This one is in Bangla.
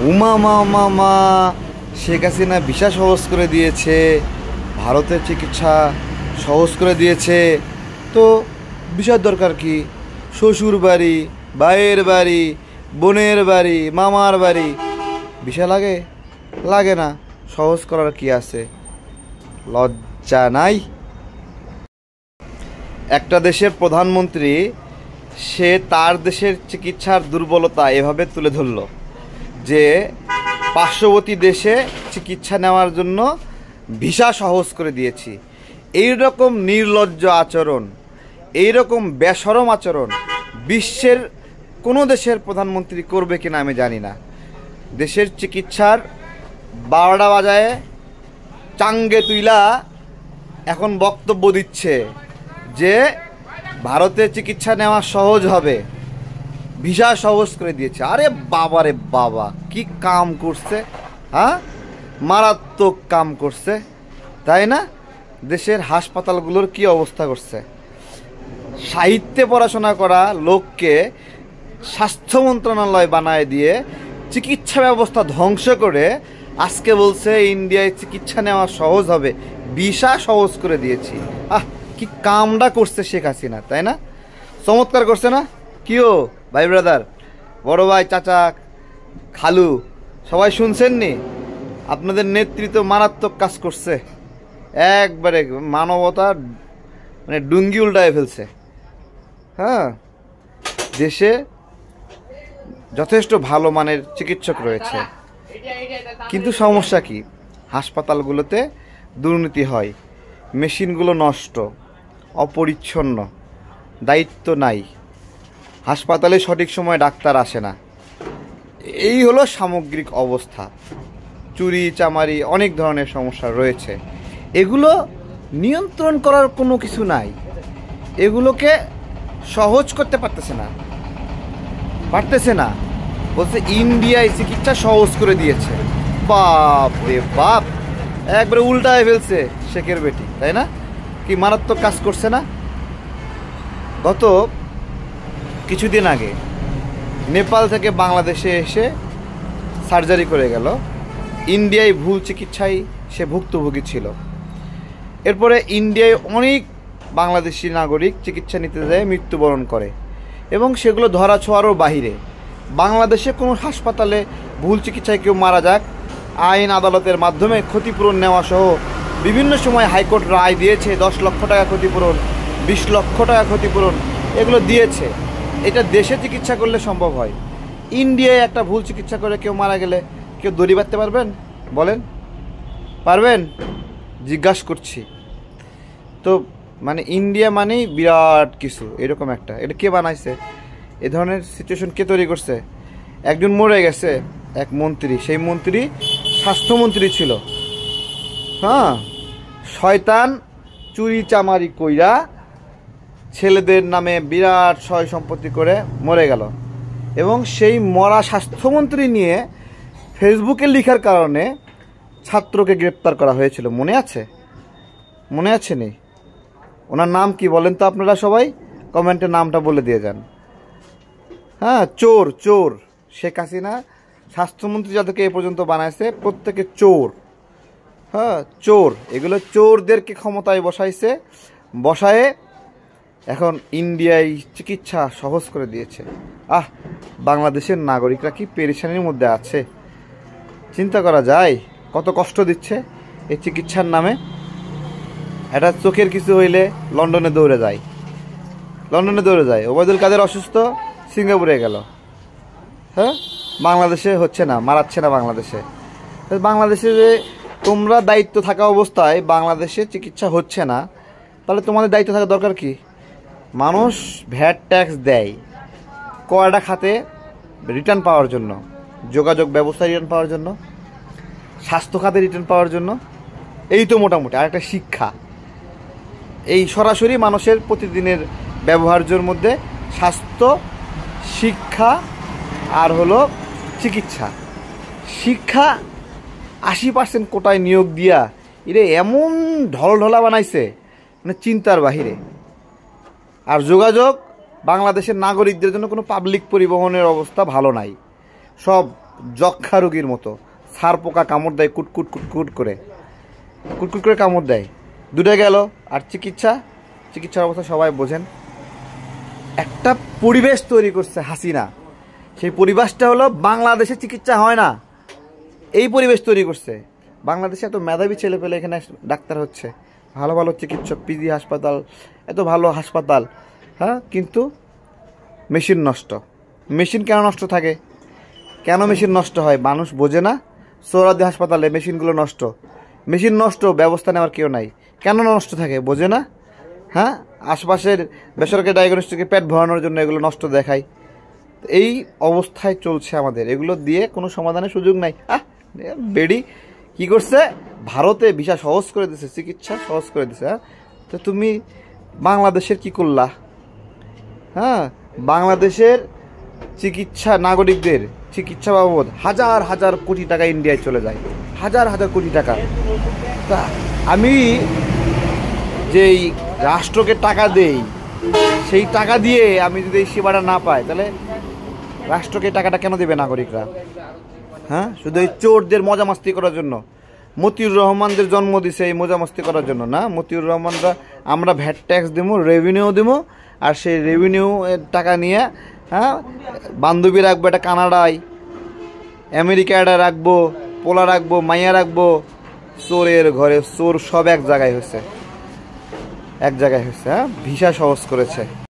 উমা মা মা মা, শেখ হাসিনা ভিসা সহজ করে দিয়েছে, ভারতের চিকিৎসা সহজ করে দিয়েছে। তো ভিসার দরকার কি? শ্বশুর বাড়ি, ভাইয়ের বাড়ি, বোনের বাড়ি, মামার বাড়ি ভিসা লাগে? লাগে না। সহজ করার কি আছে? লজ্জা নাই? একটা দেশের প্রধানমন্ত্রী সে তার দেশের চিকিৎসার দুর্বলতা এভাবে তুলে ধরল যে পার্শ্ববর্তী দেশে চিকিৎসা নেওয়ার জন্য ভিসা সহজ করে দিয়েছি। এই রকম নির্লজ্জ আচরণ, এই রকম বেশরম আচরণ বিশ্বের কোনো দেশের প্রধানমন্ত্রী করবে কিনা আমি জানি না। দেশের চিকিৎসার 12টা বাজায় চাঙ্গে তুইলা এখন বক্তব্য দিচ্ছে যে ভারতে চিকিৎসা নেওয়া সহজ হবে, ভিসা সহজ করে দিয়েছে। আরে বাবা রে বাবা, কি কাম করছে! হ্যাঁ, মারাত্মক কাম করছে, তাই না? দেশের হাসপাতালগুলোর কি অবস্থা করছে! সাহিত্যে পড়াশোনা করা লোককে স্বাস্থ্য মন্ত্রণালয় বানায় দিয়ে চিকিৎসা ব্যবস্থা ধ্বংস করে আজকে বলছে ইন্ডিয়ায় চিকিৎসা নেওয়া সহজ হবে, ভিসা সহজ করে দিয়েছি। কি কামটা করছে শেখ হাসিনা, তাই না? চমৎকার করছে না? কিও ভাই ব্রাদার, বড় ভাই, চাচা, খালু, সবাই শুনছেন নি? আপনাদের নেতৃত্ব মারাত্মক কাজ করছে, একবারে মানবতা মানে ডুঙ্গি উল্টায় ফেলছে। হ্যাঁ, দেশে যথেষ্ট ভালো মানের চিকিৎসক রয়েছে, কিন্তু সমস্যা কি? হাসপাতালগুলোতে দুর্নীতি হয়, মেশিনগুলো নষ্ট, অপরিচ্ছন্ন, দায়িত্ব নাই, হাসপাতালে সঠিক সময়ে ডাক্তার আসে না। এই হলো সামগ্রিক অবস্থা। চুরি চামারি অনেক ধরনের সমস্যা রয়েছে, এগুলো নিয়ন্ত্রণ করার কোনো কিছু নাই। এগুলোকে সহজ করতে পারতেছে না। বলছে ইন্ডিয়ায় চিকিৎসা সহজ করে দিয়েছে। বাপ রে বাপ, একবারে উল্টায় ফেলছে শেখের বেটি, তাই না? কি মারাত্মক কাজ করছে না? গত কিছুদিন আগে নেপাল থেকে বাংলাদেশে এসে সার্জারি করে গেল। ইন্ডিয়ায় ভুল চিকিৎসায় সে ভুক্তভোগী ছিল। এরপরে ইন্ডিয়ায় অনেক বাংলাদেশি নাগরিক চিকিৎসা নিতে যায় মৃত্যুবরণ করে, এবং সেগুলো ধরা ছোঁয়ারও বাহিরে। বাংলাদেশে কোনো হাসপাতালে ভুল চিকিৎসায় কেউ মারা যাক, আইন আদালতের মাধ্যমে ক্ষতিপূরণ নেওয়া সহ বিভিন্ন সময় হাইকোর্ট রায় দিয়েছে। 10 লক্ষ টাকা ক্ষতিপূরণ, 20 লক্ষ টাকা ক্ষতিপূরণ, এগুলো দিয়েছে। এটা দেশে চিকিৎসা করলে সম্ভব হয়। ইন্ডিয়ায় একটা ভুল চিকিৎসা করে কেউ মারা গেলে কেউ দড়ি বাঁধতে পারবেন? বলেন, পারবেন? জিজ্ঞাসা করছি। তো মানে ইন্ডিয়া মানেই বিরাট কিছু, এরকম একটা। এটা কে বানাইছে? এ ধরনের সিচুয়েশন কে তৈরি করছে? একজন মরে গেছে, এক মন্ত্রী, সেই মন্ত্রী স্বাস্থ্যমন্ত্রী ছিল। হ্যাঁ, শয়তান চুরি চামারি কইরা ছেলেদের নামে বিরাট সয় সম্পত্তি করে মরে গেল, এবং সেই মরা স্বাস্থ্যমন্ত্রী নিয়ে ফেসবুকে লেখার কারণে ছাত্রকে গ্রেপ্তার করা হয়েছিল। মনে আছে? মনে আছে নি? ওনার নাম কি বলেন তো আপনারা সবাই? কমেন্টে নামটা বলে দিয়ে যান। হ্যাঁ, চোর। শেখ হাসিনা স্বাস্থ্যমন্ত্রী যাদেরকে এ পর্যন্ত বানাইছে প্রত্যেকে চোর। হ্যাঁ, চোর। এগুলো চোরদেরকে ক্ষমতায় বসায়ে এখন ইন্ডিয়ায় চিকিৎসা সহজ করে দিয়েছে। বাংলাদেশের নাগরিকরা কি পেরেশানির মধ্যে আছে! চিন্তা করা যায় কত কষ্ট দিচ্ছে এই চিকিৎসার নামে। একটা চোখের কিছু হইলে লন্ডনে দৌড়ে যায়। ওবায়দুল কাদের অসুস্থ, সিঙ্গাপুরে গেল। হ্যাঁ, বাংলাদেশে হচ্ছে না, মারাচ্ছে না বাংলাদেশে। বাংলাদেশে যে তোমরা দায়িত্ব থাকা অবস্থায় বাংলাদেশে চিকিৎসা হচ্ছে না, তাহলে তোমাদের দায়িত্ব থাকা দরকার কি? মানুষ ভ্যাট ট্যাক্স দেয় কয়টা খাতে রিটার্ন পাওয়ার জন্য, যোগাযোগ ব্যবস্থা রিটার্ন পাওয়ার জন্য, স্বাস্থ্য খাতে রিটার্ন পাওয়ার জন্য। এই তো মোটামুটি। আর একটা শিক্ষা, এই সরাসরি মানুষের প্রতিদিনের ব্যবহার্যের মধ্যে স্বাস্থ্য, শিক্ষা আর হলো চিকিৎসা। শিক্ষা 80% কোটায় নিয়োগ দিয়া এরে এমন ঢলঢলা বানাইছে মানে চিন্তার বাহিরে। আর যোগাযোগ, বাংলাদেশের নাগরিকদের জন্য কোনো পাবলিক পরিবহনের অবস্থা ভালো নাই। সব যক্ষা রোগীর মতো। সার পোকা কামড় দেয় কুটকুট কুটকুট করে, কুটকুট করে কামড় দেয়। দুটো গেল। আর চিকিৎসার অবস্থা সবাই বোঝেন। একটা পরিবেশ তৈরি করছে হাসিনা, সেই পরিবেশটা হলো বাংলাদেশে চিকিৎসা হয় না, এই পরিবেশ তৈরি করছে। বাংলাদেশে এত মেধাবী ছেলেপেলে এখানে ডাক্তার হচ্ছে, ভালো ভালো চিকিৎসক, পিজি হাসপাতাল, এত ভালো হাসপাতাল, হ্যাঁ, কিন্তু মেশিন নষ্ট। মেশিন কেন নষ্ট থাকে, কেন মেশিন নষ্ট হয় মানুষ বোঝে না। সোহরাওয়ার্দী হাসপাতালে মেশিনগুলো নষ্ট, মেশিন নষ্ট, ব্যবস্থা নেওয়ার কেউ নাই, কেন নষ্ট থাকে বোঝে না। হ্যাঁ, আশপাশের বেসরকারি ডায়াগনস্টিকে পেট ভরানোর জন্য এগুলো নষ্ট দেখায়। এই অবস্থায় চলছে আমাদের, এগুলো দিয়ে কোনো সমাধানের সুযোগ নাই। বেডি কি করছে, ভারতে ভিসা সহজ করে দিছে, চিকিৎসা সহজ করে দিছে। হ্যাঁ, তো তুমি বাংলাদেশের কি করলা? হ্যাঁ, বাংলাদেশের চিকিৎসা, নাগরিকদের চিকিৎসা বাবদ হাজার হাজার কোটি টাকা ইন্ডিয়ায় চলে যায়, হাজার হাজার কোটি টাকা। তা আমি যেই রাষ্ট্রকে টাকা দেই, সেই টাকা দিয়ে আমি যদি এই সেবাটা না পাই, তাহলে রাষ্ট্রকে টাকাটা কেন দেবে নাগরিকরা? হ্যাঁ, শুধু এই চোরদের মজা মাস্তি করার জন্য। মতিউর রহমানদের জন্ম দিছে এই মজা মাস্তি করার জন্য না? মতিউর রহমানরা, আমরা ভ্যাট ট্যাক্স দেবো, রেভিনিউ দেবো, আর সেই রেভিনিউ এর টাকা নিয়ে, হ্যাঁ, বান্ধবী রাখবো একটা কানাডায়, আমেরিকা একটা রাখবো, পোলা রাখবো, মাইয়া রাখবো। চোরের ঘরে চোর সব এক জায়গায় হয়েছে, হ্যাঁ, ভিসা সহজ করেছে।